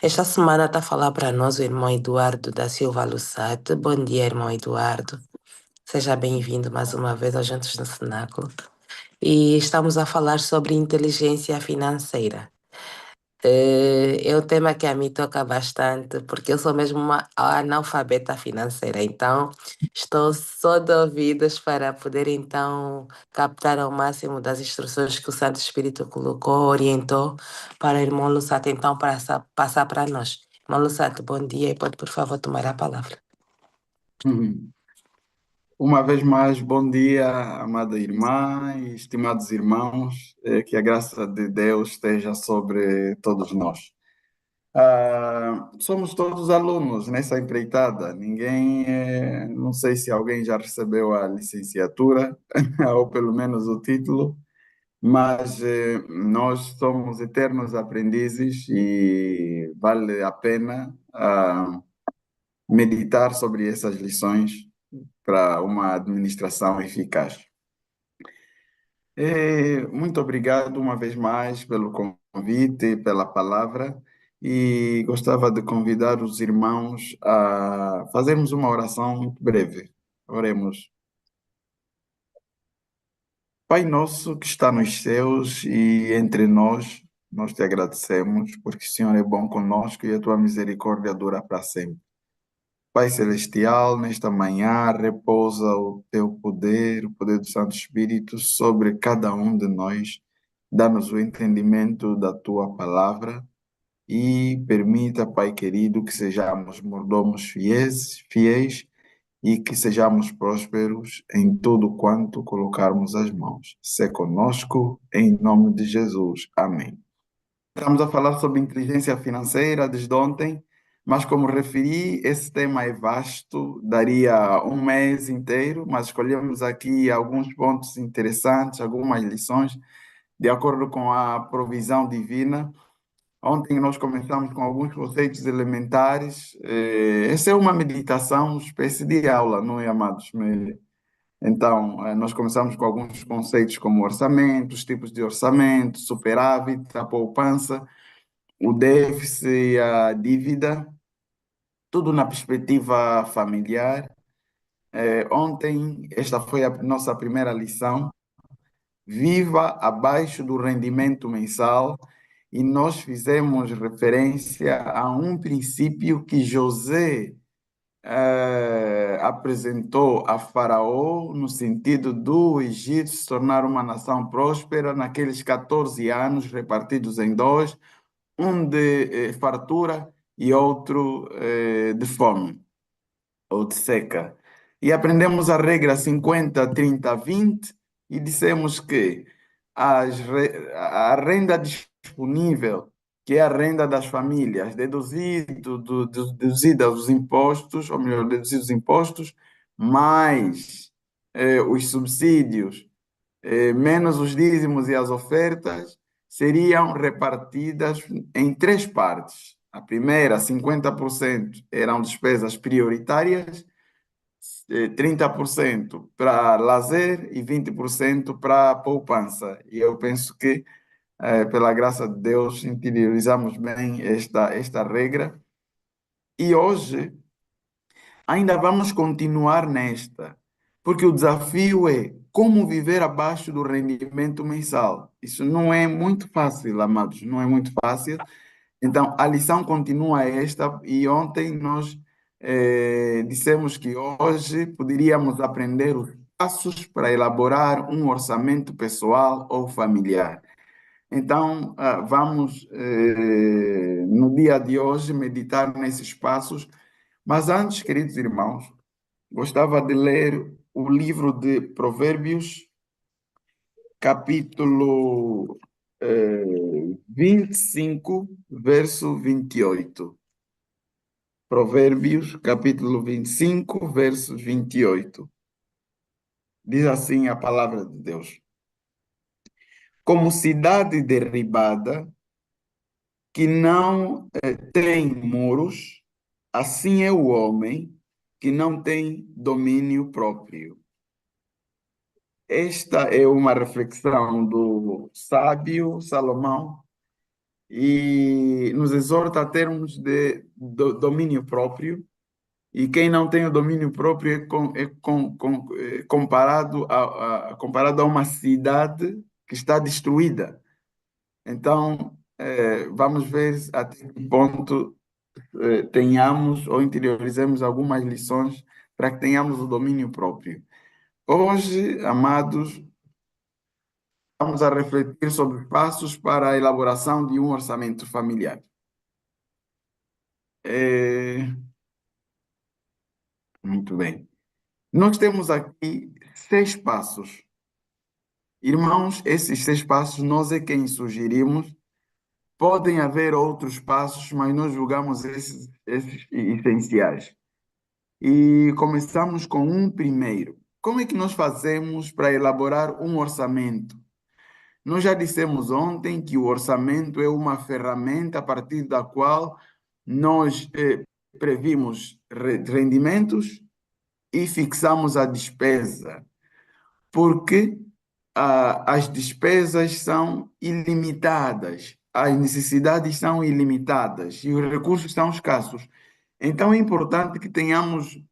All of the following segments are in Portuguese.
Esta semana está a falar para nós o irmão Eduardo da Silva Lussate. Bom dia, irmão Eduardo. Seja bem-vindo mais uma vez ao Juntos no Cenáculo. E estamos a falar sobre inteligência financeira. É um tema que a mim toca bastante, porque eu sou mesmo uma analfabeta financeira, então estou só de ouvidos para poder então captar ao máximo das instruções que o Santo Espírito colocou, orientou para o irmão Lussato, então passar para nós. Irmão Lussato, bom dia e pode por favor tomar a palavra. Uhum. Uma vez mais, bom dia, amada irmã e estimados irmãos, que a graça de Deus esteja sobre todos nós. Somos todos alunos nessa empreitada, não sei se alguém já recebeu a licenciatura, ou pelo menos o título, mas nós somos eternos aprendizes e vale a pena meditar sobre essas lições para uma administração eficaz. Muito obrigado uma vez mais pelo convite, pela palavra, e gostava de convidar os irmãos a fazermos uma oração muito breve. Oremos. Pai nosso que está nos céus e entre nós te agradecemos, porque o Senhor é bom conosco e a tua misericórdia dura para sempre. Pai Celestial, nesta manhã repousa o teu poder, o poder do Santo Espírito sobre cada um de nós. Dá-nos o entendimento da tua palavra e permita, Pai querido, que sejamos mordomos fiéis e que sejamos prósperos em tudo quanto colocarmos as mãos. Se conosco, em nome de Jesus. Amém. Estamos a falar sobre inteligência financeira desde ontem, mas como referi, esse tema é vasto, daria um mês inteiro, mas escolhemos aqui alguns pontos interessantes, algumas lições, de acordo com a provisão divina. Ontem nós começamos com alguns conceitos elementares. Essa é uma meditação, uma espécie de aula, não é, amados? Então, nós começamos com alguns conceitos como orçamento, os tipos de orçamento, superávit, a poupança, o déficit, a dívida, tudo na perspectiva familiar. Ontem, esta foi a nossa primeira lição, viva abaixo do rendimento mensal, e nós fizemos referência a um princípio que José apresentou a Faraó no sentido do Egito se tornar uma nação próspera naqueles 14 anos repartidos em dois, um de fartura e outro de fome ou de seca. E aprendemos a regra 50, 30, 20 e dissemos que a renda disponível, que é a renda das famílias, deduzida os impostos, ou melhor, deduzidos os impostos, mais os subsídios, menos os dízimos e as ofertas, seriam repartidas em três partes. A primeira, 50% eram despesas prioritárias, 30% para lazer e 20% para poupança. E eu penso que, pela graça de Deus, interiorizamos bem esta regra. E hoje ainda vamos continuar nesta, porque o desafio é como viver abaixo do rendimento mensal. Isso não é muito fácil, amados, não é muito fácil. Então, a lição continua esta, e ontem nós dissemos que hoje poderíamos aprender os passos para elaborar um orçamento pessoal ou familiar. Então, vamos, no dia de hoje, meditar nesses passos. Mas antes, queridos irmãos, gostava de ler o livro de Provérbios, capítulo 25, verso 28. Provérbios, capítulo 25, verso 28. Diz assim a palavra de Deus: como cidade derribada, que não tem muros, assim é o homem que não tem domínio próprio. Esta é uma reflexão do sábio Salomão, e nos exorta a termos domínio próprio. E quem não tem o domínio próprio é comparado comparado a uma cidade que está destruída. Então, vamos ver até que ponto tenhamos ou interiorizemos algumas lições para que tenhamos o domínio próprio. Hoje, amados, vamos a refletir sobre passos para a elaboração de um orçamento familiar. É, muito bem. Nós temos aqui 6 passos. Irmãos, esses 6 passos nós é quem sugerimos. Podem haver outros passos, mas nós julgamos esses essenciais. E começamos com um primeiro. Como é que nós fazemos para elaborar um orçamento? Nós já dissemos ontem que o orçamento é uma ferramenta a partir da qual nós previmos rendimentos e fixamos a despesa, porque as despesas são ilimitadas, as necessidades são ilimitadas e os recursos são escassos. Então é importante que tenhamos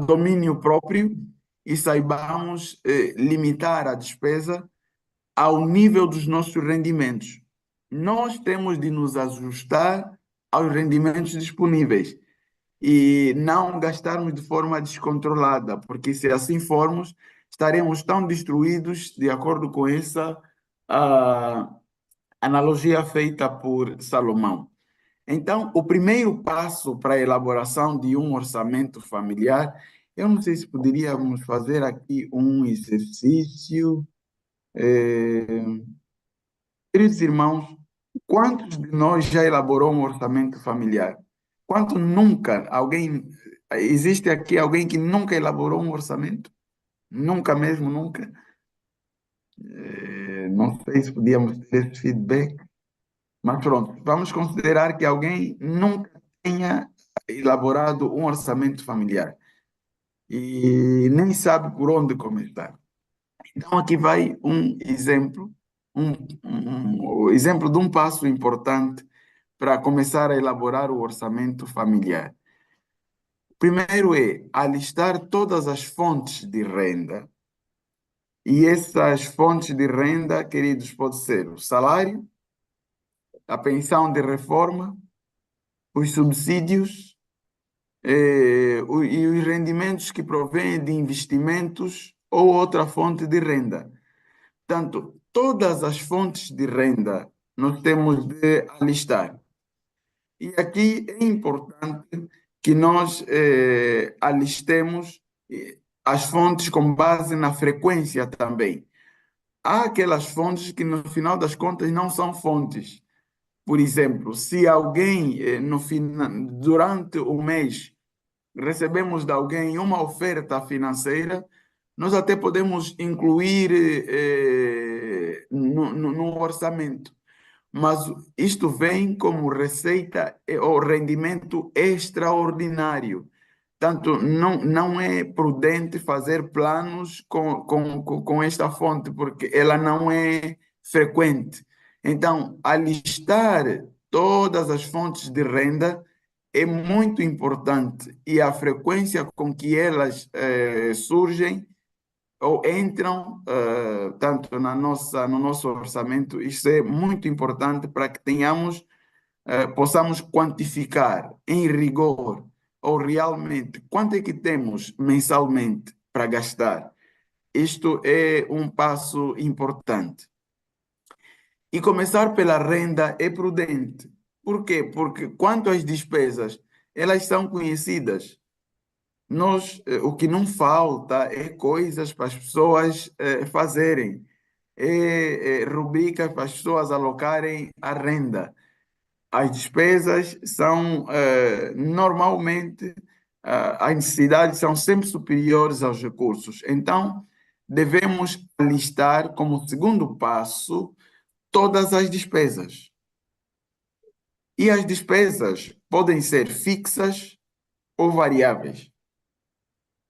domínio próprio e saibamos limitar a despesa ao nível dos nossos rendimentos. Nós temos de nos ajustar aos rendimentos disponíveis e não gastarmos de forma descontrolada, porque se assim formos, estaremos tão destruídos, de acordo com essa ah, analogia feita por Salomão. Então, o primeiro passo para a elaboração de um orçamento familiar, eu não sei se poderíamos fazer aqui um exercício. Queridos irmãos, quantos de nós já elaborou um orçamento familiar? Quanto nunca existe aqui alguém que nunca elaborou um orçamento? Nunca mesmo, nunca? Não sei se podíamos ter esse feedback, mas pronto, vamos considerar que alguém nunca tenha elaborado um orçamento familiar e nem sabe por onde começar. Então, aqui vai um exemplo, o exemplo de um passo importante para começar a elaborar o orçamento familiar. Primeiro é alistar todas as fontes de renda. E essas fontes de renda, queridos, pode ser o salário, a pensão de reforma, os subsídios, e os rendimentos que provêm de investimentos ou outra fonte de renda. Portanto, todas as fontes de renda nós temos de alistar. E aqui é importante que nós alistemos as fontes com base na frequência também. Há aquelas fontes que, no final das contas, não são fontes. Por exemplo, se alguém, durante o mês, recebemos de alguém uma oferta financeira, nós até podemos incluir no orçamento, mas isto vem como receita ou rendimento extraordinário. Tanto não é prudente fazer planos com esta fonte, porque ela não é frequente. Então, alistar todas as fontes de renda é muito importante e a frequência com que elas surgem ou entram tanto no nosso orçamento, isso é muito importante para que possamos quantificar em rigor ou realmente quanto é que temos mensalmente para gastar. Isto é um passo importante. E começar pela renda é prudente. Por quê? Porque quanto às despesas, elas são conhecidas. O que não falta é coisas para as pessoas fazerem, rubricas para as pessoas alocarem a renda. As despesas são, normalmente, as necessidades são sempre superiores aos recursos. Então, devemos listar como segundo passo todas as despesas. E as despesas podem ser fixas ou variáveis.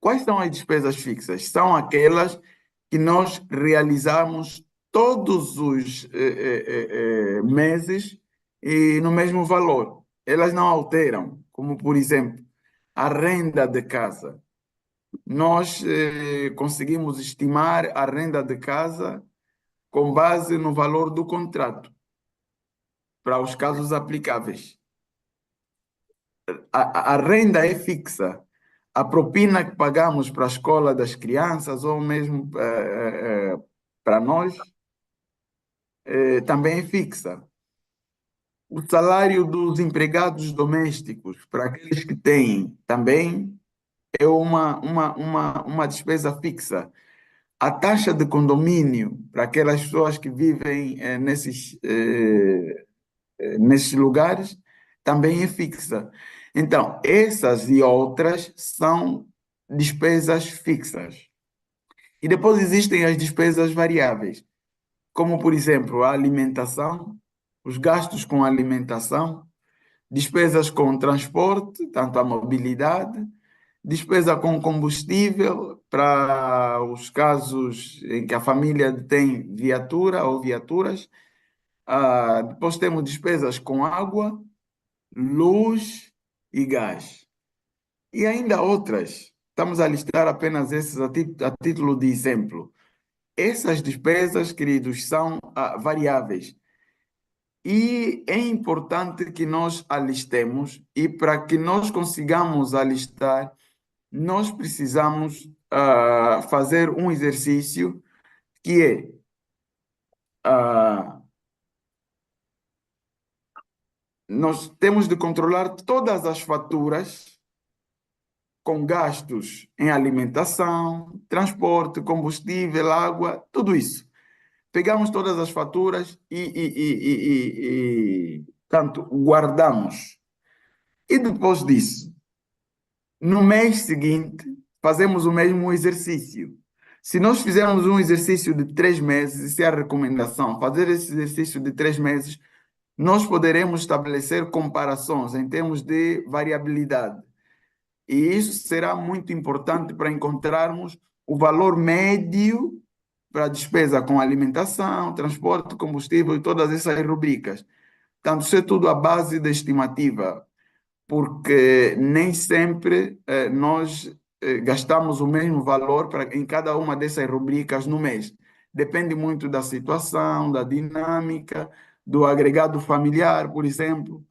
Quais são as despesas fixas? São aquelas que nós realizamos todos os meses e no mesmo valor. Elas não alteram, como por exemplo, a renda de casa. Nós conseguimos estimar a renda de casa com base no valor do contrato, para os casos aplicáveis. A renda é fixa. A propina que pagamos para a escola das crianças, ou mesmo para nós, também é fixa. O salário dos empregados domésticos, para aqueles que têm, também é uma despesa fixa. A taxa de condomínio, para aquelas pessoas que vivem nesses lugares, também é fixa. Então, essas e outras são despesas fixas. E depois existem as despesas variáveis, como, por exemplo, a alimentação, os gastos com alimentação, despesas com transporte, tanto a mobilidade, despesa com combustível, para os casos em que a família tem viatura ou viaturas. Depois temos despesas com água, luz e gás. E ainda outras. Estamos a listar apenas esses a título de exemplo. Essas despesas, queridos, são variáveis. E é importante que nós alistemos, e para que nós consigamos alistar, nós precisamos fazer um exercício que é ah, nós temos de controlar todas as faturas com gastos em alimentação, transporte, combustível, água, tudo isso. Pegamos todas as faturas tanto, guardamos. E depois disso, no mês seguinte, fazemos o mesmo exercício. Se nós fizermos um exercício de 3 meses, isso é a recomendação, fazer esse exercício de 3 meses, nós poderemos estabelecer comparações em termos de variabilidade. E isso será muito importante para encontrarmos o valor médio para a despesa com alimentação, transporte, combustível e todas essas rubricas. Portanto, isso é tudo à base da estimativa, porque nem sempre nós gastamos o mesmo valor em cada uma dessas rubricas no mês. Depende muito da situação, da dinâmica, do agregado familiar, por exemplo,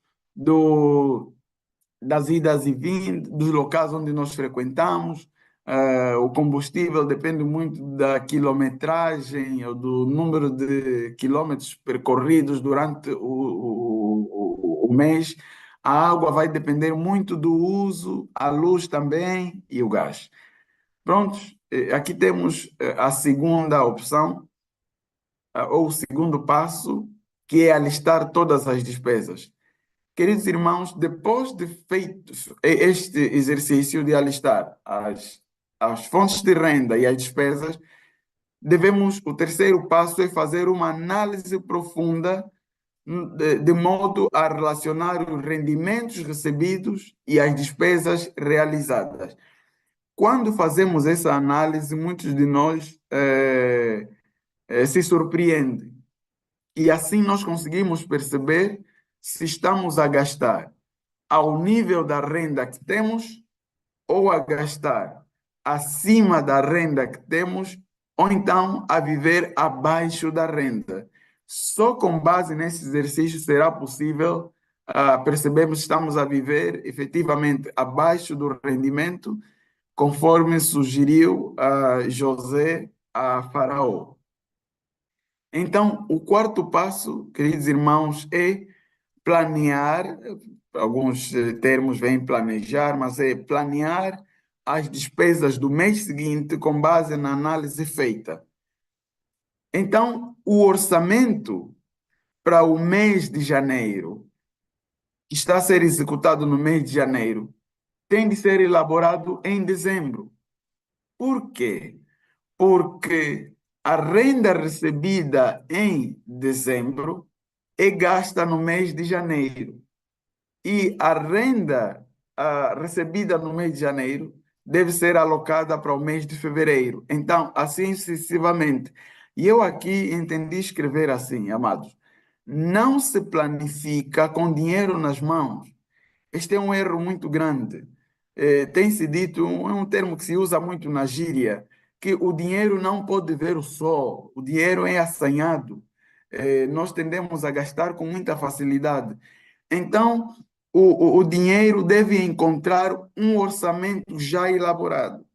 das idas e vindas, dos locais onde nós frequentamos. O combustível depende muito da quilometragem ou do número de quilômetros percorridos durante o mês. A água vai depender muito do uso, a luz também e o gás. Prontos, aqui temos a segunda opção, ou o segundo passo, que é alistar todas as despesas. Queridos irmãos, depois de feito este exercício de alistar as fontes de renda e as despesas, o terceiro passo é fazer uma análise profunda de modo a relacionar os rendimentos recebidos e as despesas realizadas. Quando fazemos essa análise, muitos de nós se surpreendem. E assim nós conseguimos perceber se estamos a gastar ao nível da renda que temos ou a gastar acima da renda que temos ou então a viver abaixo da renda. Só com base nesse exercício será possível percebermos se estamos a viver efetivamente abaixo do rendimento, conforme sugeriu José a Faraó. Então, o quarto passo, queridos irmãos, é planear. Alguns termos vêm planejar, mas é planear as despesas do mês seguinte com base na análise feita. Então, o orçamento para o mês de janeiro, que está a ser executado no mês de janeiro, tem de ser elaborado em dezembro. Por quê? Porque a renda recebida em dezembro é gasta no mês de janeiro. E a renda recebida no mês de janeiro deve ser alocada para o mês de fevereiro. Então, assim sucessivamente. E eu aqui entendi escrever assim, amados. não se planifica com dinheiro nas mãos. Este é um erro muito grande. Tem-se dito, é um termo que se usa muito na gíria, que o dinheiro não pode ver o sol, o dinheiro é assanhado. Nós tendemos a gastar com muita facilidade. Então, o dinheiro deve encontrar um orçamento já elaborado.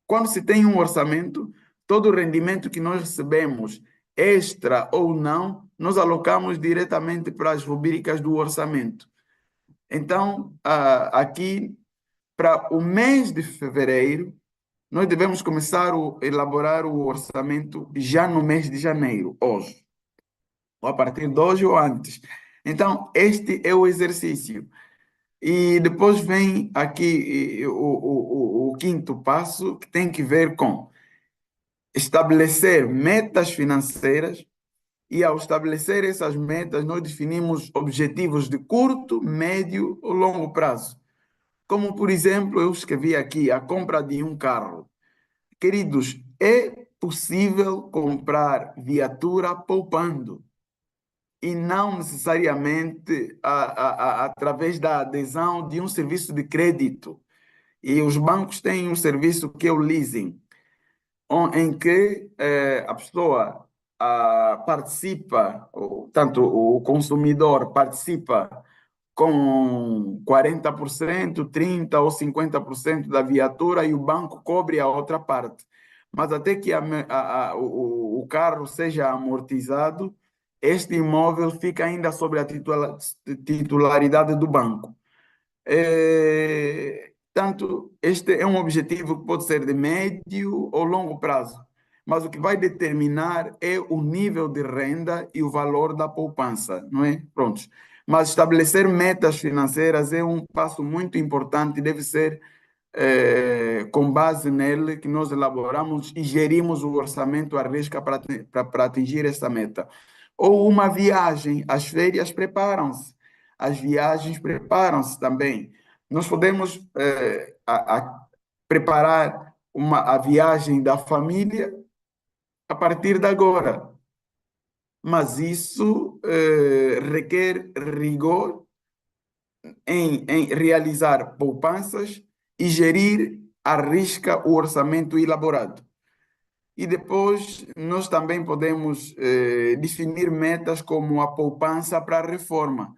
Quando se tem um orçamento, todo o rendimento que nós recebemos, extra ou não, nós alocamos diretamente para as rubricas do orçamento. Então, aqui, para o mês de fevereiro, nós devemos começar a elaborar o orçamento já no mês de janeiro, hoje, ou a partir de hoje ou antes. Então, este é o exercício. E depois vem aqui o quinto passo, que tem que ver com estabelecer metas financeiras. E ao estabelecer essas metas, nós definimos objetivos de curto, médio ou longo prazo. Como, por exemplo, eu escrevi aqui a compra de um carro. Queridos, é possível comprar viatura poupando e não necessariamente através da adesão de um serviço de crédito. E os bancos têm um serviço que é o leasing, em que a pessoa participa, tanto o consumidor participa com 40%, 30% ou 50% da viatura e o banco cobre a outra parte. Mas até que o carro seja amortizado, este imóvel fica ainda sob a titularidade do banco. Tanto, este é um objetivo que pode ser de médio ou longo prazo, mas o que vai determinar é o nível de renda e o valor da poupança, não é? Prontos. Mas estabelecer metas financeiras é um passo muito importante e deve ser com base nele que nós elaboramos e gerimos o orçamento à risca para atingir essa meta. Ou uma viagem, as férias preparam-se, as viagens preparam-se também. Nós podemos preparar a viagem da família a partir de agora, mas isso requer rigor em realizar poupanças e gerir à risca o orçamento elaborado. E depois nós também podemos definir metas como a poupança para a reforma.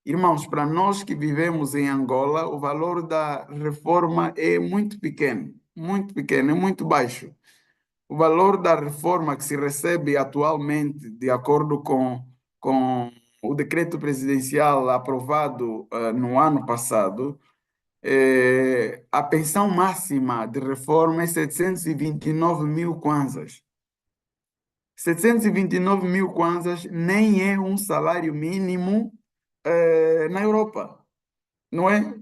Irmãos, para nós que vivemos em Angola, o valor da reforma é muito pequeno, é muito baixo. O valor da reforma que se recebe atualmente, de acordo com o decreto presidencial aprovado no ano passado, a pensão máxima de reforma é 729 mil kwanzas. 729 mil kwanzas nem é um salário mínimo na Europa, não é?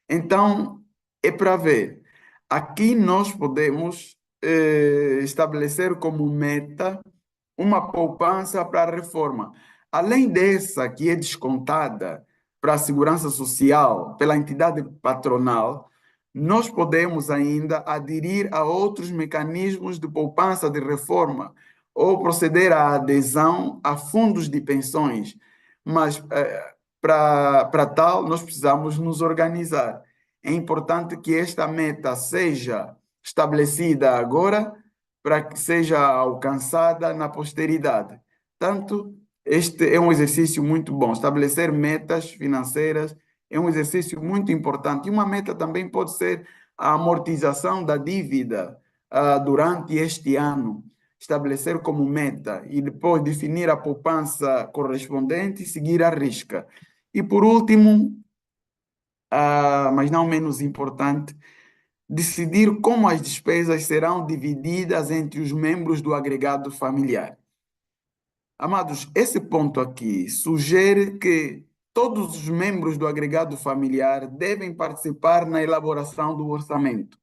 Então, é para ver. Aqui nós podemos estabelecer como meta uma poupança para a reforma. Além dessa, que é descontada para a segurança social pela entidade patronal, nós podemos ainda aderir a outros mecanismos de poupança de reforma ou proceder à adesão a fundos de pensões. Mas para tal, nós precisamos nos organizar. É importante que esta meta seja estabelecida agora para que seja alcançada na posteridade. Tanto, este é um exercício muito bom. Estabelecer metas financeiras é um exercício muito importante. E uma meta também pode ser a amortização da dívida durante este ano. Estabelecer como meta e depois definir a poupança correspondente e seguir à risca. E por último, mas não menos importante, decidir como as despesas serão divididas entre os membros do agregado familiar. Amados, esse ponto aqui sugere que todos os membros do agregado familiar devem participar na elaboração do orçamento,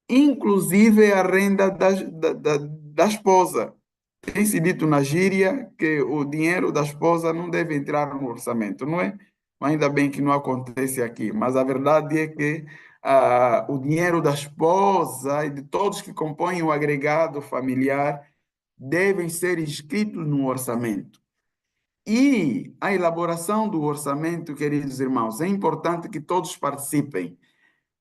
inclusive a renda da esposa. Tem-se dito na gíria que o dinheiro da esposa não deve entrar no orçamento, não é? Ainda bem que não acontece aqui, mas a verdade é que o dinheiro da esposa e de todos que compõem o agregado familiar devem ser inscritos no orçamento. E a elaboração do orçamento, queridos irmãos, é importante que todos participem.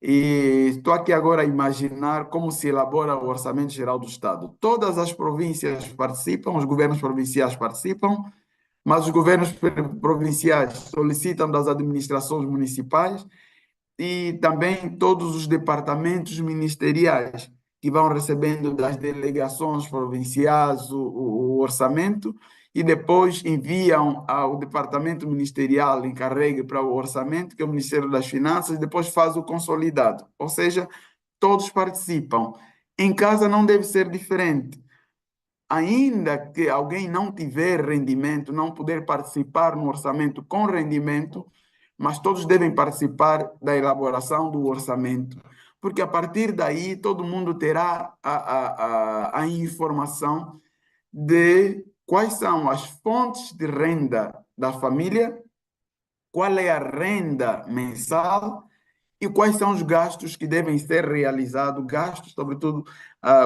E estou aqui agora a imaginar como se elabora o Orçamento Geral do Estado. Todas as províncias participam, os governos provinciais participam, mas os governos provinciais solicitam das administrações municipais e também todos os departamentos ministeriais que vão recebendo das delegações provinciais o orçamento e depois enviam ao departamento ministerial encarregue para o orçamento, que é o Ministério das Finanças, e depois faz o consolidado. Ou seja, todos participam. Em casa não deve ser diferente. Ainda que alguém não tiver rendimento, não poder participar no orçamento com rendimento, mas todos devem participar da elaboração do orçamento, porque a partir daí todo mundo terá a informação de quais são as fontes de renda da família, qual é a renda mensal e quais são os gastos que devem ser realizados, gastos, sobretudo,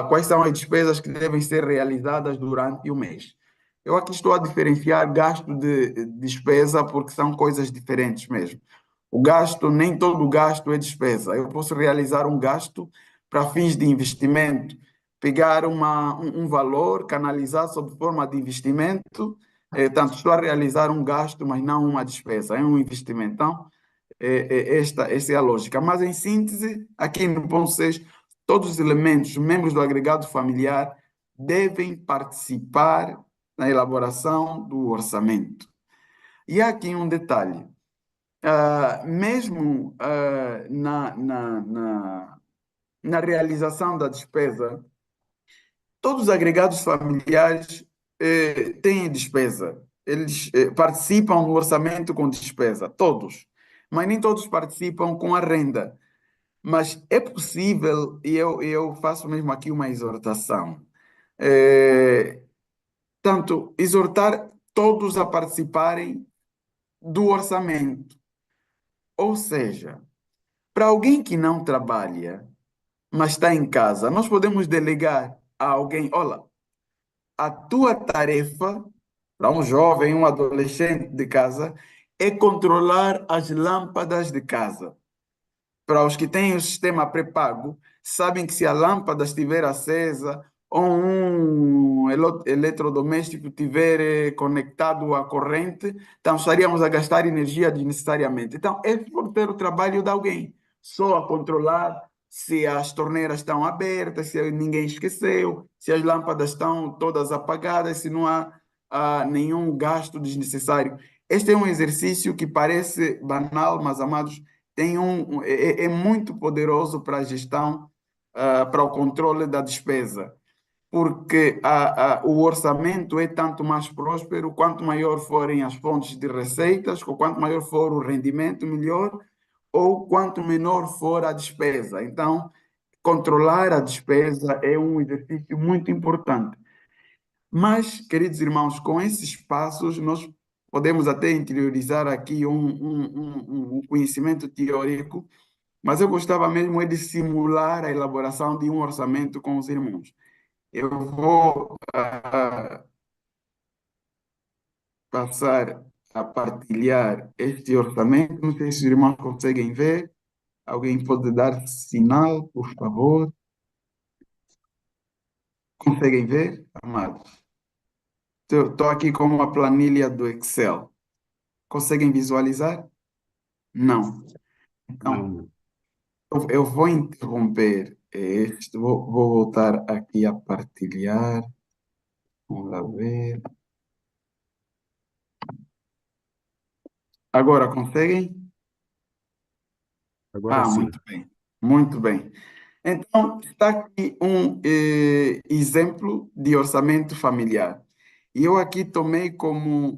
quais são as despesas que devem ser realizadas durante o mês. Eu aqui estou a diferenciar gasto de despesa porque são coisas diferentes mesmo. O gasto, nem todo gasto é despesa. Eu posso realizar um gasto para fins de investimento, pegar um valor, canalizar sob forma de investimento, tanto estou a realizar um gasto, mas não uma despesa, é um investimento. Então, essa é a lógica. Mas, em síntese, aqui no ponto 6, todos os elementos, membros do agregado familiar, devem participar na elaboração do orçamento. E há aqui um detalhe. Mesmo na realização da despesa, todos os agregados familiares têm despesa. Eles participam no orçamento com despesa, todos. Mas nem todos participam com a renda. Mas é possível, e eu faço mesmo aqui uma exortação, eh, tanto exortar todos a participarem do orçamento. Ou seja, para alguém que não trabalha, mas está em casa, nós podemos delegar a alguém, olha, a tua tarefa, para um jovem, um adolescente de casa, é controlar as lâmpadas de casa. Para os que têm o sistema pré-pago, sabem que se a lâmpada estiver acesa ou um eletrodoméstico estiver conectado à corrente, então estaríamos a gastar energia desnecessariamente. Então, é por ter o trabalho de alguém, só a controlar se as torneiras estão abertas, se ninguém esqueceu, se as lâmpadas estão todas apagadas, se não há nenhum gasto desnecessário. Este é um exercício que parece banal, mas, amados, é muito poderoso para a gestão, para o controle da despesa, porque o orçamento é tanto mais próspero quanto maior forem as fontes de receitas, ou quanto maior for o rendimento, melhor, ou quanto menor for a despesa. Então, controlar a despesa é um exercício muito importante. Mas, queridos irmãos, com esses passos, nós podemos até interiorizar aqui um conhecimento teórico, mas eu gostava mesmo é de simular a elaboração de um orçamento com os irmãos. Eu vou passar a partilhar este orçamento. Não sei se os irmãos conseguem ver. Alguém pode dar sinal, por favor? Conseguem ver, amados? Estou aqui com uma planilha do Excel. Conseguem visualizar? Não. Então, Não, eu vou interromper este, vou voltar aqui a partilhar. Vamos lá ver. Agora conseguem? agora sim. Muito bem, muito bem. Então, está aqui um exemplo de orçamento familiar. E eu aqui tomei como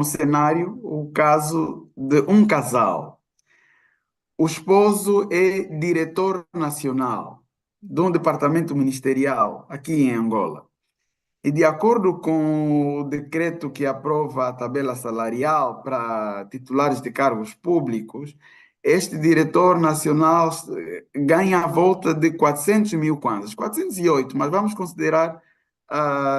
cenário o caso de um casal. O esposo é diretor nacional de um departamento ministerial aqui em Angola. E de acordo com o decreto que aprova a tabela salarial para titulares de cargos públicos, este diretor nacional ganha a volta de 400 mil kwanzas, 408, mas vamos considerar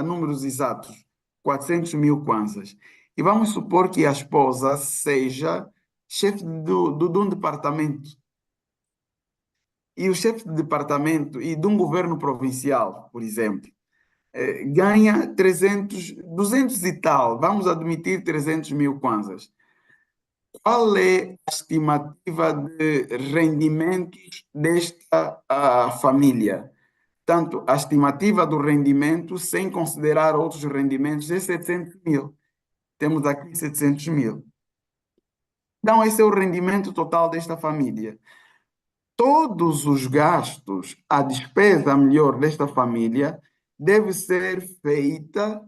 números exatos. 400 mil kwanzas. E vamos supor que a esposa seja chefe de um departamento. E o chefe de departamento e de um governo provincial, por exemplo, ganha 300, 200 e tal, vamos admitir 300 mil kwanzas. Qual é a estimativa de rendimentos desta família? Tanto a estimativa do rendimento, sem considerar outros rendimentos, é 700 mil. Temos aqui 700 mil. Então, esse é o rendimento total desta família. Todos os gastos, a despesa melhor desta família, deve ser feita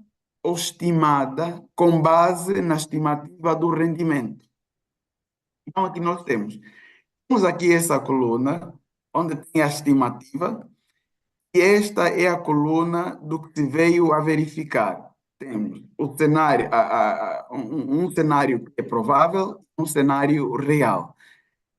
ou estimada com base na estimativa do rendimento. Então, aqui nós temos aqui essa coluna, onde tem a estimativa, e esta é a coluna do que se veio a verificar. Temos o cenário, um cenário que é provável, um cenário real.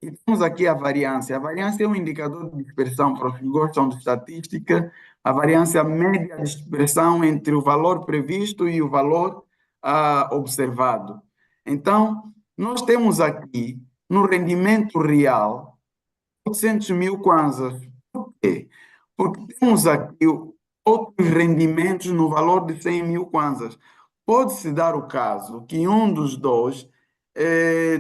E temos aqui a variância. A variância é um indicador de dispersão para os que gostam de estatística. A variância média de dispersão entre o valor previsto e o valor observado. Então, nós temos aqui, no rendimento real, 800 mil kwanzas. Por quê? Porque temos aqui outros rendimentos no valor de 100 mil kwanzas. Pode-se dar o caso que um dos dois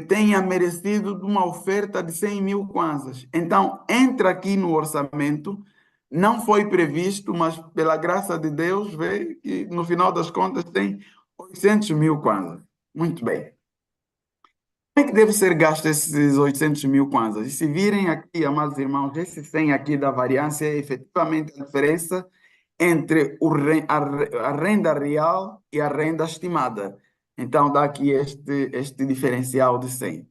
tenha merecido de uma oferta de 100 mil kwanzas. Então, entra aqui no orçamento, não foi previsto, mas pela graça de Deus, vê que no final das contas tem 800 mil kwanzas. Muito bem. Como é que deve ser gasto esses 800 mil kwanzas? E se virem aqui, amados irmãos, esse 100 aqui da variância é efetivamente a diferença entre a renda real e a renda estimada. Então, dá aqui este diferencial de 100.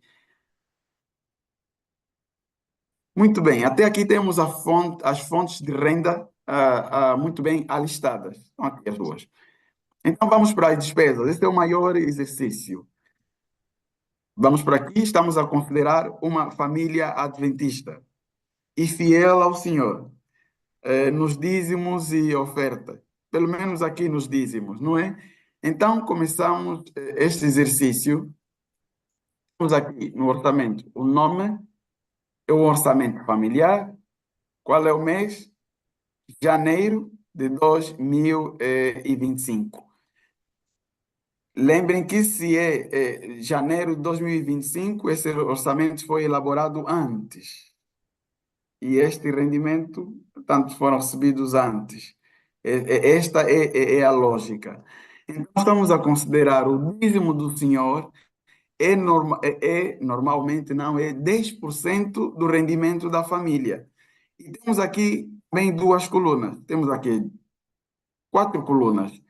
Muito bem, até aqui temos as fontes de renda muito bem alistadas. Estão aqui as duas. Então, vamos para as despesas. Esse é o maior exercício. Vamos para aqui, estamos a considerar uma família adventista e fiel ao Senhor, nos dízimos e oferta, pelo menos aqui nos dízimos, não é? Então, começamos este exercício. Temos aqui no orçamento o nome, é o orçamento familiar. Qual é o mês? Janeiro de 2025. Lembrem que se é janeiro de 2025, esse orçamento foi elaborado antes. E este rendimento, portanto, foram recebidos antes. Esta é a lógica. Então, estamos a considerar o dízimo do Senhor, normalmente não, é 10% do rendimento da família. E temos aqui bem duas colunas. Temos aqui quatro colunas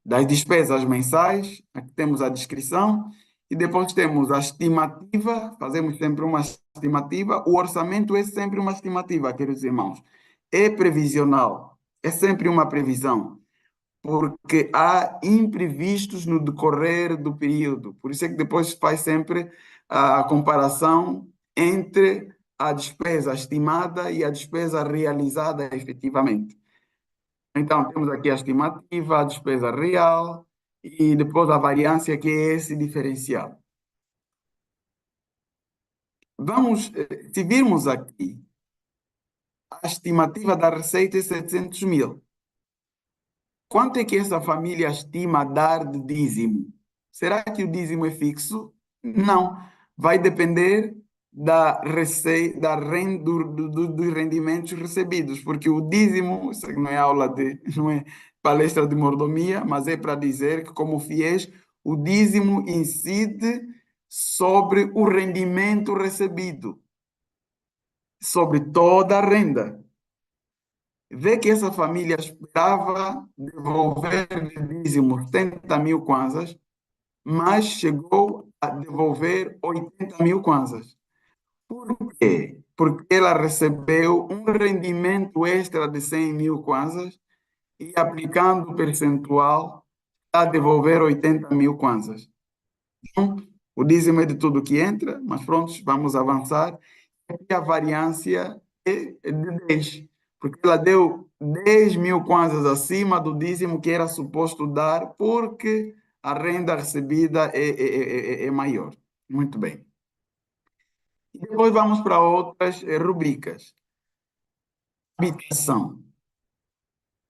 das despesas mensais, aqui temos a descrição, e depois temos a estimativa, fazemos sempre uma estimativa, o orçamento é sempre uma estimativa, queridos irmãos. É previsional, é sempre uma previsão, porque há imprevistos no decorrer do período. Por isso é que depois se faz sempre a comparação entre a despesa estimada e a despesa realizada efetivamente. Então, temos aqui a estimativa, a despesa real e depois a variância, que é esse diferencial. Se virmos aqui, a estimativa da receita é 700 mil. Quanto é que essa família estima dar de dízimo? Será que o dízimo é fixo? Não. Vai depender da receita, dos rendimentos recebidos, porque o dízimo, isso não é aula não é palestra de mordomia, mas é para dizer que, como fiéis, o dízimo incide sobre o rendimento recebido, sobre toda a renda. Vê que essa família esperava devolver de dízimo 70 mil kwanzas, mas chegou a devolver 80 mil kwanzas. Por quê? Porque ela recebeu um rendimento extra de 100 mil kwanzas e, aplicando o percentual, está a devolver 80 mil kwanzas. Então, o dízimo é de tudo que entra, mas pronto, vamos avançar. Aqui a variância é de 10, porque ela deu 10 mil kwanzas acima do dízimo que era suposto dar, porque a renda recebida é maior. Muito bem. E depois vamos para outras rubricas. Habitação.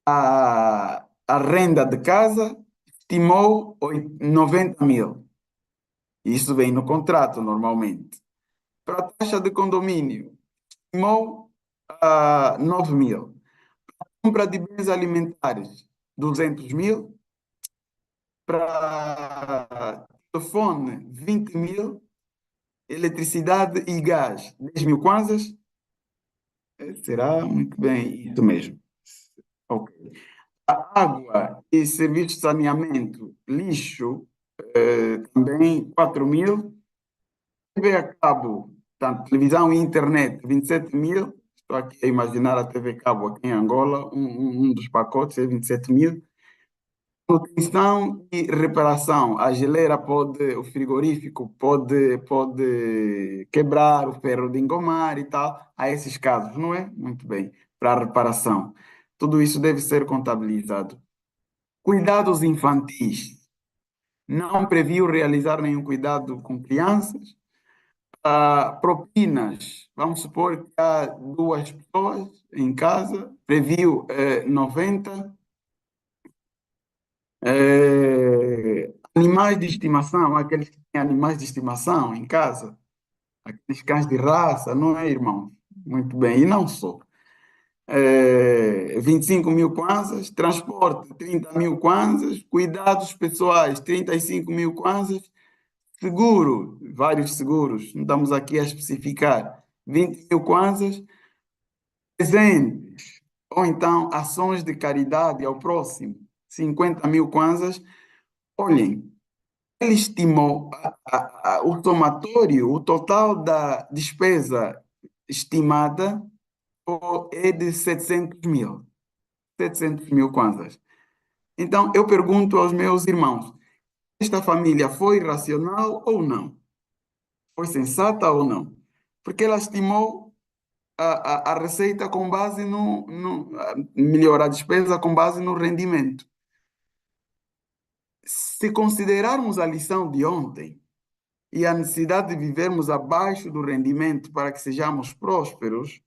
A renda de casa estimou 90 mil. Isso vem no contrato, normalmente. Para a taxa de condomínio, estimou 9 mil. Compra de bens alimentares, 200 mil. Para telefone, 20 mil. Eletricidade e gás, 10 mil kwanzas. Será? Muito bem, isso mesmo. Ok. A água e serviços de saneamento, lixo, também 4 mil. TV a cabo, portanto, televisão e internet, 27 mil. Estou aqui a imaginar a TV a cabo aqui em Angola, um dos pacotes é 27 mil. Manutenção e reparação. A geleira pode, o frigorífico pode quebrar, o ferro de engomar e tal. Há esses casos, não é? Muito bem. Para a reparação. Tudo isso deve ser contabilizado. Cuidados infantis. Não previu realizar nenhum cuidado com crianças. Propinas. Vamos supor que há duas pessoas em casa. Previu 90. Animais de estimação, aqueles que têm animais de estimação em casa, aqueles cães de raça, não é, irmão? Muito bem, e não só. 25 mil kwanzas, transporte, 30 mil kwanzas, cuidados pessoais, 35 mil kwanzas, seguro, vários seguros, não estamos aqui a especificar, 20 mil kwanzas, presentes, ou então ações de caridade ao próximo, 50 mil kwanzas. Olhem, ele estimou o somatório, o total da despesa estimada é de 700 mil. 700 mil kwanzas. Então, eu pergunto aos meus irmãos, esta família foi racional ou não? Foi sensata ou não? Porque ela estimou a receita com base melhor, a despesa com base no rendimento. Se considerarmos a lição de ontem, e a necessidade de vivermos abaixo do rendimento para que sejamos prósperos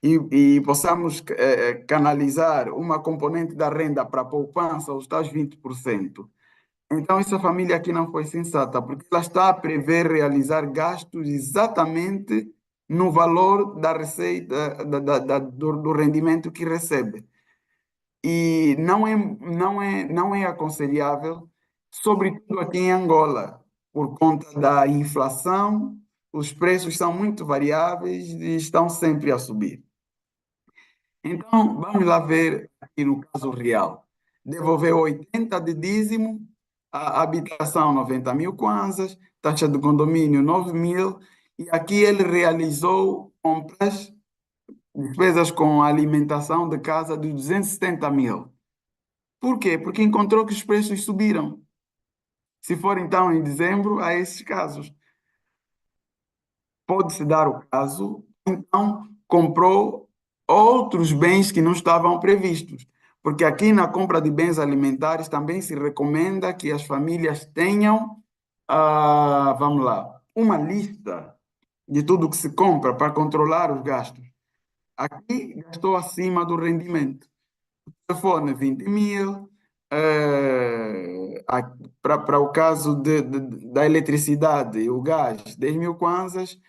e possamos canalizar uma componente da renda para a poupança, os tais 20%. Então, essa família aqui não foi sensata, porque ela está a prever realizar gastos exatamente no valor da receita, do rendimento que recebe. E não é aconselhável, sobretudo aqui em Angola, por conta da inflação, os preços são muito variáveis e estão sempre a subir. Então, vamos lá ver aqui no caso real. Devolveu 80 de dízimo, a habitação 90 mil kwanzas, taxa de condomínio 9 mil, e aqui ele realizou compras, despesas com alimentação de casa de 270 mil. Por quê? Porque encontrou que os preços subiram. Se for então em dezembro, há esses casos. Pode-se dar o caso, então comprou outros bens que não estavam previstos. Porque aqui na compra de bens alimentares também se recomenda que as famílias tenham, vamos lá, uma lista de tudo que se compra para controlar os gastos. Aqui gastou acima do rendimento. Telefone 20 mil, para o caso da eletricidade e o gás, 10 mil kwanzas,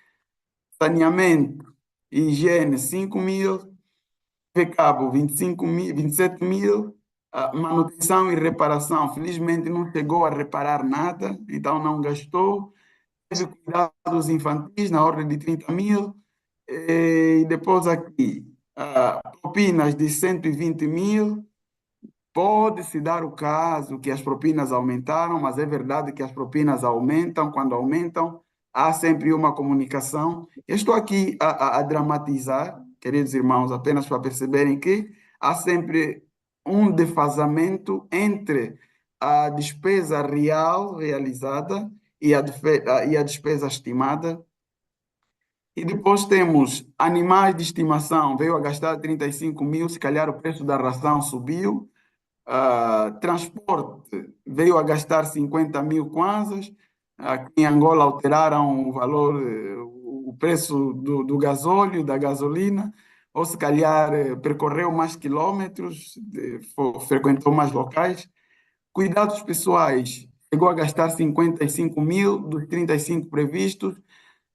saneamento e higiene, 5 mil, TV cabo, 25 mil, 27 mil, manutenção e reparação, felizmente não chegou a reparar nada, então não gastou, teve cuidados infantis na ordem de 30 mil, e depois aqui, propinas de 120 mil. Pode-se dar o caso que as propinas aumentaram, mas é verdade que as propinas aumentam. Quando aumentam, há sempre uma comunicação. Eu estou aqui a dramatizar, queridos irmãos, apenas para perceberem que há sempre um defasamento entre a despesa real realizada e a despesa estimada. E depois temos animais de estimação, veio a gastar 35 mil, se calhar o preço da ração subiu. Transporte veio a gastar 50 mil kwanzas. Aqui em Angola alteraram o valor, o preço do gasóleo, da gasolina, ou se calhar percorreu mais quilômetros, frequentou mais locais. Cuidados pessoais, chegou a gastar 55 mil dos 35 previstos,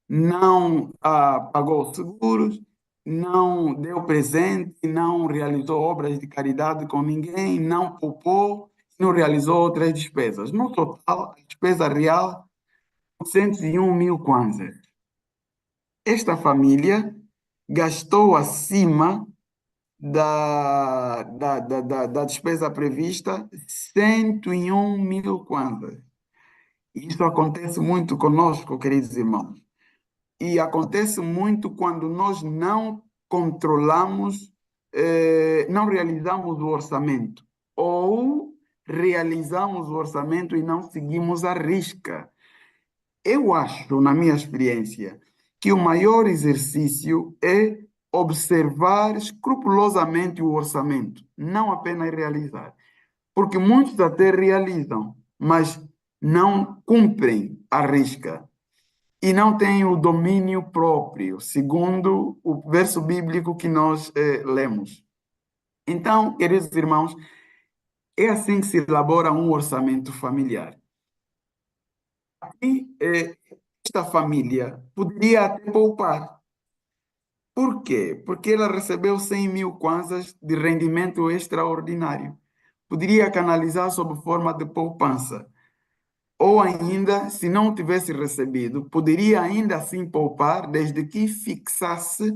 não pagou seguros, não deu presente, não realizou obras de caridade com ninguém, não poupou, não realizou outras despesas. No total, a despesa real, 901 mil kwanzas. Esta família gastou acima da despesa prevista 101 mil kwanzas. Isso acontece muito conosco, queridos irmãos. E acontece muito quando nós não controlamos, não realizamos o orçamento, ou realizamos o orçamento e não seguimos a risca. Eu acho, na minha experiência, que o maior exercício é observar escrupulosamente o orçamento, não apenas realizar. Porque muitos até realizam, mas não cumprem a risca e não têm o domínio próprio, segundo o verso bíblico que nós lemos. Então, queridos irmãos, é assim que se elabora um orçamento familiar. E esta família poderia até poupar. Por quê? Porque ela recebeu 100 mil kwanzas de rendimento extraordinário. Poderia canalizar sob forma de poupança. Ou ainda, se não tivesse recebido, poderia ainda assim poupar, desde que fixasse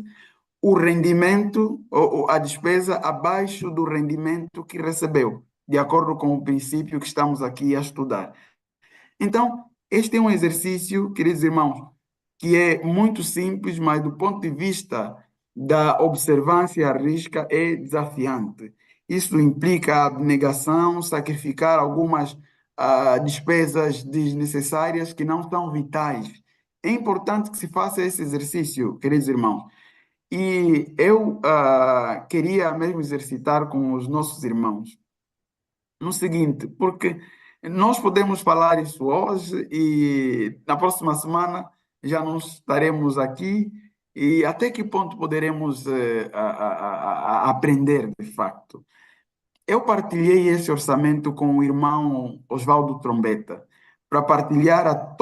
o rendimento ou a despesa abaixo do rendimento que recebeu, de acordo com o princípio que estamos aqui a estudar. Então, este é um exercício, queridos irmãos, que é muito simples, mas do ponto de vista da observância à risca é desafiante. Isso implica abnegação, sacrificar algumas despesas desnecessárias que não são vitais. É importante que se faça esse exercício, queridos irmãos. E eu queria mesmo exercitar com os nossos irmãos no seguinte, porque nós podemos falar isso hoje e na próxima semana já não estaremos aqui e até que ponto poderemos aprender de facto. Eu partilhei esse orçamento com o irmão Oswaldo Trombeta para partilhar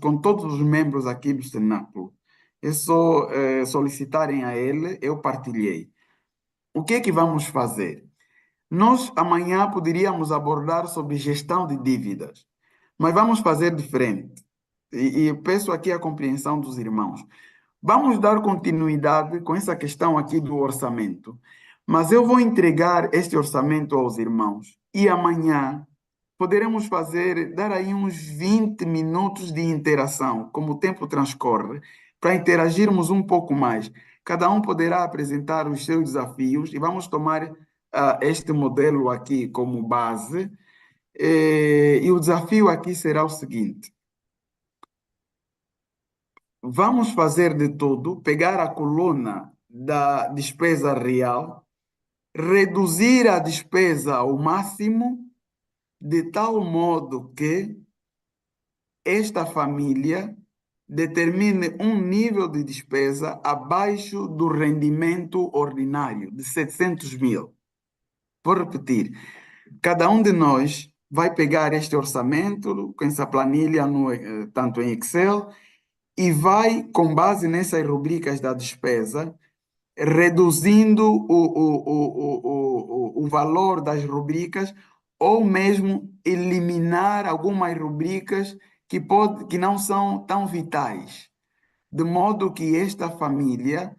com todos os membros aqui do Cenáculo. É só solicitarem a ele, eu partilhei. O que é que vamos fazer? Nós amanhã poderíamos abordar sobre gestão de dívidas, mas vamos fazer diferente. E peço aqui a compreensão dos irmãos. Vamos dar continuidade com essa questão aqui do orçamento, mas eu vou entregar este orçamento aos irmãos e amanhã poderemos dar aí uns 20 minutos de interação, como o tempo transcorre, para interagirmos um pouco mais. Cada um poderá apresentar os seus desafios e vamos tomar este modelo aqui como base. E o desafio aqui será o seguinte: vamos fazer de tudo, pegar a coluna da despesa real, reduzir a despesa ao máximo, de tal modo que esta família determine um nível de despesa abaixo do rendimento ordinário de 700 mil. Vou repetir. Cada um de nós vai pegar este orçamento, com essa planilha, tanto em Excel, e vai, com base nessas rubricas da despesa, reduzindo o valor das rubricas, ou mesmo eliminar algumas rubricas que não são tão vitais, de modo que esta família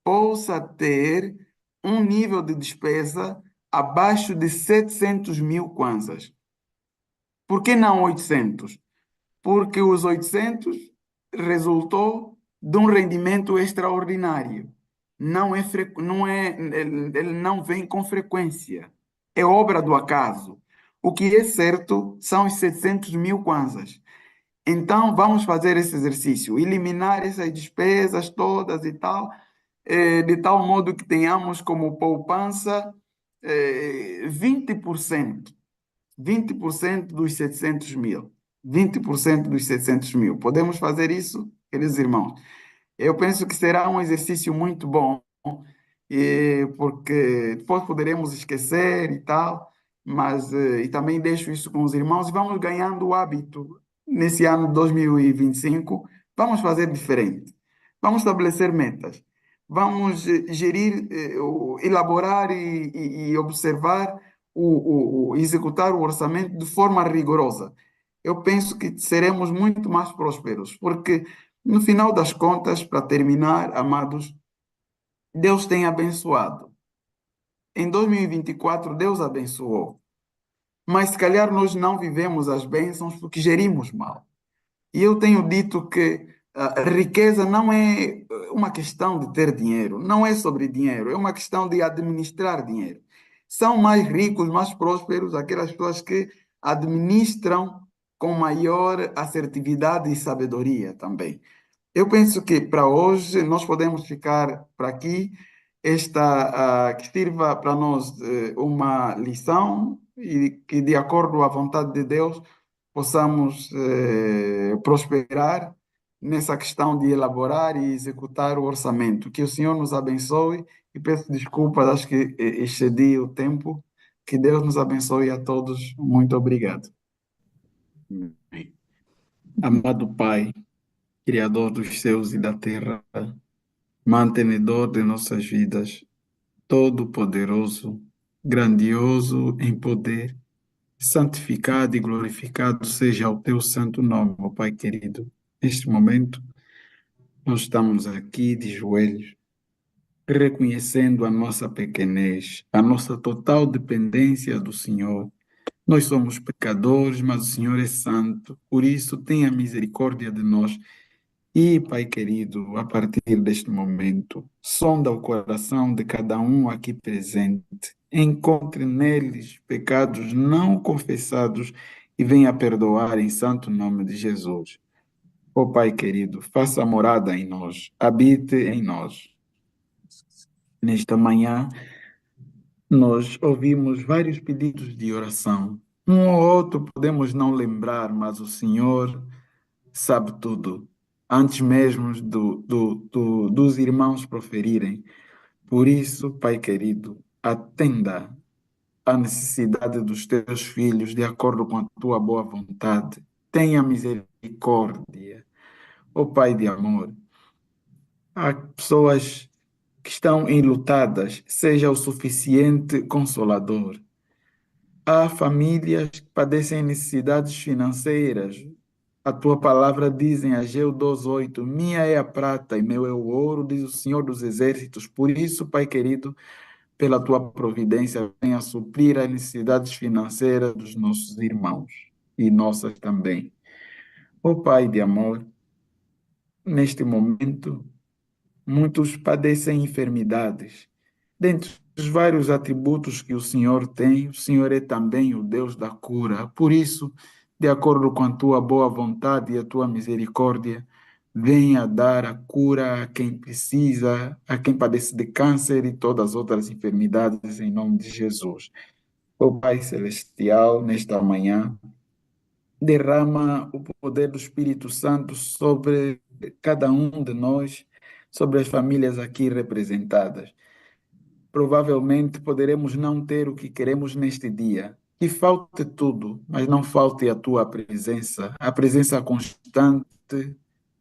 possa ter um nível de despesa abaixo de 700 mil kwanzas. Por que não 800? Porque os 800 resultou de um rendimento extraordinário. Ele não vem com frequência. É obra do acaso. O que é certo são os 700 mil kwanzas. Então, vamos fazer esse exercício, eliminar essas despesas todas e tal, de tal modo que tenhamos como poupança 20%. 20% dos 700 mil. 20% dos 700 mil. Podemos fazer isso, queridos irmãos? Eu penso que será um exercício muito bom, porque depois poderemos esquecer e tal, mas e também deixo isso com os irmãos e vamos ganhando o hábito. Nesse ano de 2025, vamos fazer diferente. Vamos estabelecer metas. Vamos gerir, elaborar e observar executar o orçamento de forma rigorosa. Eu penso que seremos muito mais prósperos, porque no final das contas, para terminar, amados, Deus tem abençoado. Em 2024, Deus abençoou. Mas se calhar nós não vivemos as bênçãos porque gerimos mal. E eu tenho dito que a riqueza não é uma questão de ter dinheiro, não é sobre dinheiro, é uma questão de administrar dinheiro. São mais ricos, mais prósperos aquelas pessoas que administram com maior assertividade e sabedoria também. Eu penso que para hoje nós podemos ficar por aqui, que sirva para nós uma lição e que, de acordo à vontade de Deus, possamos prosperar nessa questão de elaborar e executar o orçamento. Que o Senhor nos abençoe e peço desculpas, acho que excedi o tempo. Que Deus nos abençoe a todos. Muito obrigado. Amado Pai, Criador dos céus e da terra, mantenedor de nossas vidas, todo-poderoso, grandioso em poder, santificado e glorificado seja o teu santo nome, ó Pai querido. Neste momento, nós estamos aqui de joelhos, reconhecendo a nossa pequenez, a nossa total dependência do Senhor. Nós somos pecadores, mas o Senhor é santo, por isso tenha misericórdia de nós. E, Pai querido, a partir deste momento, sonda o coração de cada um aqui presente, encontre neles pecados não confessados e venha perdoar em santo nome de Jesus. Ó Pai querido, faça morada em nós, habite em nós. Nesta manhã, nós ouvimos vários pedidos de oração. Um ou outro podemos não lembrar, mas o Senhor sabe tudo, antes mesmo dos irmãos proferirem. Por isso, Pai querido, atenda à necessidade dos teus filhos de acordo com a tua boa vontade. Tenha misericórdia, ó Pai de amor. Há pessoas que estão enlutadas, seja o suficiente consolador. Há famílias que padecem necessidades financeiras. A tua palavra diz em Ageu 2:8, minha é a prata e meu é o ouro, diz o Senhor dos Exércitos. Por isso, Pai querido, pela tua providência, venha suprir as necessidades financeiras dos nossos irmãos e nossas também. Ó Pai de amor, neste momento, muitos padecem enfermidades. Dentre os vários atributos que o Senhor tem, o Senhor é também o Deus da cura. Por isso, de acordo com a tua boa vontade e a tua misericórdia, venha dar a cura a quem precisa, a quem padece de câncer e todas as outras enfermidades, em nome de Jesus. Ó Pai Celestial, nesta manhã, derrama o poder do Espírito Santo sobre cada um de nós, sobre as famílias aqui representadas. Provavelmente poderemos não ter o que queremos neste dia. Que falte tudo, mas não falte a presença constante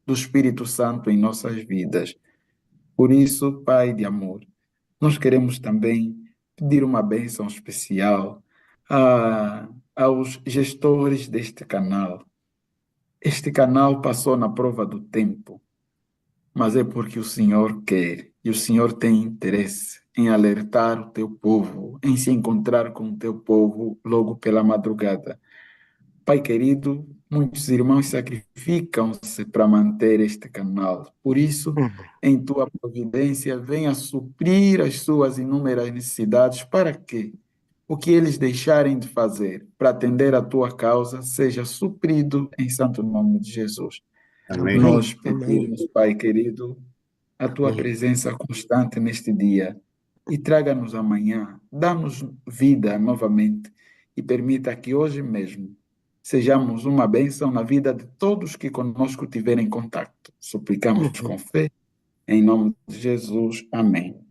do Espírito Santo em nossas vidas. Por isso, Pai de amor, nós queremos também pedir uma bênção especial aos gestores deste canal. Este canal passou na prova do tempo, mas é porque o Senhor quer e o Senhor tem interesse em alertar o teu povo, em se encontrar com o teu povo logo pela madrugada. Pai querido, muitos irmãos sacrificam-se para manter este canal. Por isso, em tua providência, venha suprir as suas inúmeras necessidades. Para quê? o que eles deixarem de fazer para atender a tua causa seja suprido em santo nome de Jesus. Amém. Amém. Nós Amém. pedimos, Pai querido, a tua Amém. presença constante neste dia e traga-nos amanhã, dá-nos vida novamente e permita que hoje mesmo sejamos uma bênção na vida de todos que conosco tiverem contato. Suplicamos Uhum. com fé, em nome de Jesus. Amém.